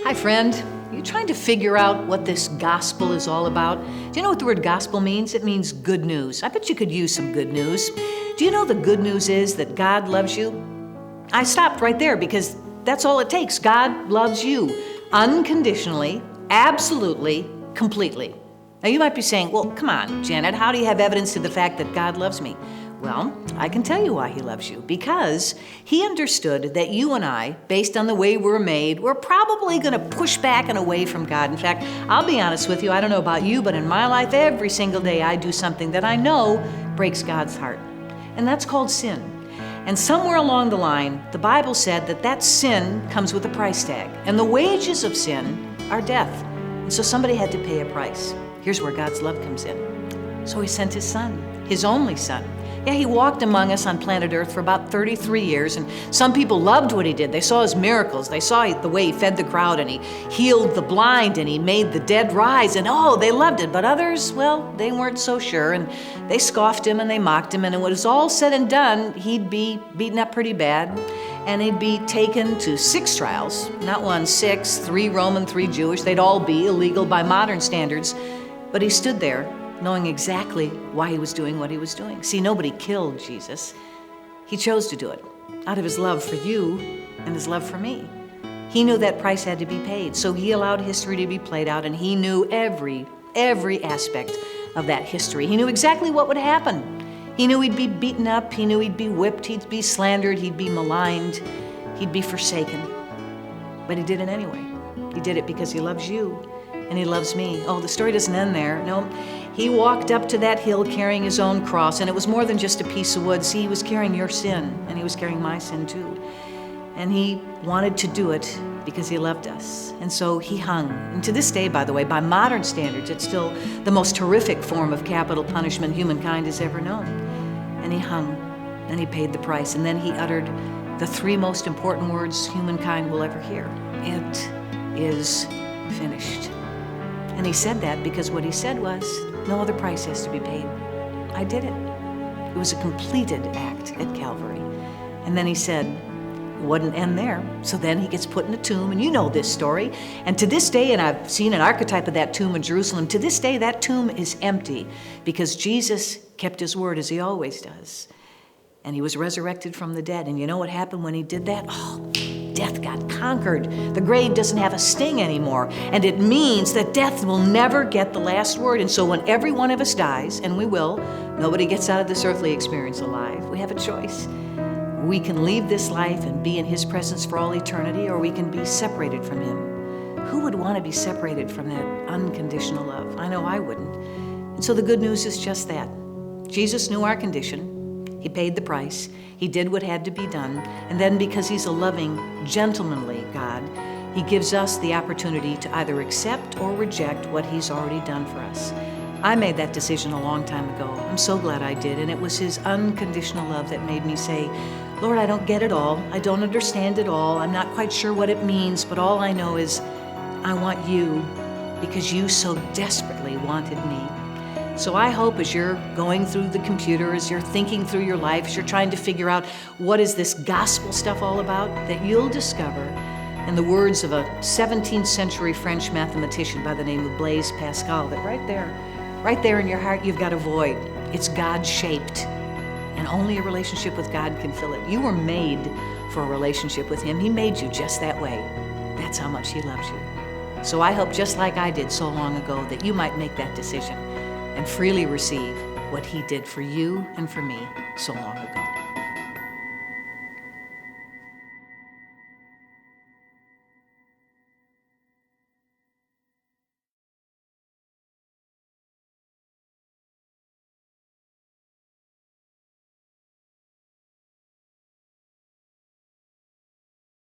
Hi, friend. Are you trying to figure out what this gospel is all about? Do you know what the word gospel means? It means good news. I bet you could use some good news. Do you know the good news is that God loves you? I stopped right there because that's all it takes. God loves you unconditionally, absolutely, completely. Now you might be saying, well, come on, Janet, how do you have evidence to the fact that God loves me? Well, I can tell you why he loves you. Because he understood that you and I, based on the way we're made, we're probably going to push back and away from God. In fact, I'll be honest with you, I don't know about you, but in my life, every single day I do something that I know breaks God's heart. And that's called sin. And somewhere along the line, the Bible said that sin comes with a price tag. And the wages of sin are death. And so somebody had to pay a price. Here's where God's love comes in. So he sent his son, his only son. Yeah, he walked among us on planet Earth for about 33 years, and some people loved what he did. They saw his miracles. They saw the way he fed the crowd, and he healed the blind, and he made the dead rise, and they loved it. But others, well, they weren't so sure, and they scoffed him, and they mocked him, and when it was all said and done, he'd be beaten up pretty bad, and he'd be taken to 6 trials. Not 1, 6, 3 Roman, 3 Jewish. They'd all be illegal by modern standards. But he stood there, knowing exactly why he was doing what he was doing. See, nobody killed Jesus. He chose to do it out of his love for you and his love for me. He knew that price had to be paid, so he allowed history to be played out, and he knew every aspect of that history. He knew exactly what would happen. He knew he'd be beaten up, he knew he'd be whipped, he'd be slandered, he'd be maligned, he'd be forsaken. But he did it anyway. He did it because he loves you and he loves me. Oh, the story doesn't end there. No, he walked up to that hill carrying his own cross, and it was more than just a piece of wood. See, he was carrying your sin, and he was carrying my sin too. And he wanted to do it because he loved us. And so he hung. And to this day, by the way, by modern standards, it's still the most horrific form of capital punishment humankind has ever known. And he hung, and he paid the price. And then he uttered the 3 most important words humankind will ever hear. It is finished. And he said that because what he said was, no other price has to be paid. I did it. It was a completed act at Calvary. And then he said, it wouldn't end there. So then he gets put in a tomb, and you know this story. And to this day, and I've seen an archetype of that tomb in Jerusalem, to this day that tomb is empty because Jesus kept his word as he always does. And he was resurrected from the dead. And you know what happened when he did that? Death got conquered. The grave doesn't have a sting anymore. And it means that death will never get the last word. And so when every one of us dies, and we will, nobody gets out of this earthly experience alive. We have a choice. We can leave this life and be in his presence for all eternity, or we can be separated from him. Who would want to be separated from that unconditional love? I know I wouldn't. And so the good news is just that. Jesus knew our condition. He paid the price. He did what had to be done. And then because he's a loving, gentlemanly God, he gives us the opportunity to either accept or reject what he's already done for us. I made that decision a long time ago. I'm so glad I did. And it was his unconditional love that made me say, Lord, I don't get it all. I don't understand it all. I'm not quite sure what it means, but all I know is I want you because you so desperately wanted me. So I hope as you're going through the computer, as you're thinking through your life, as you're trying to figure out what is this gospel stuff all about, that you'll discover, in the words of a 17th century French mathematician by the name of Blaise Pascal, that right there in your heart, you've got a void. It's God-shaped, and only a relationship with God can fill it. You were made for a relationship with him. He made you just that way. That's how much he loves you. So I hope, just like I did so long ago, that you might make that decision and freely receive what he did for you and for me so long ago.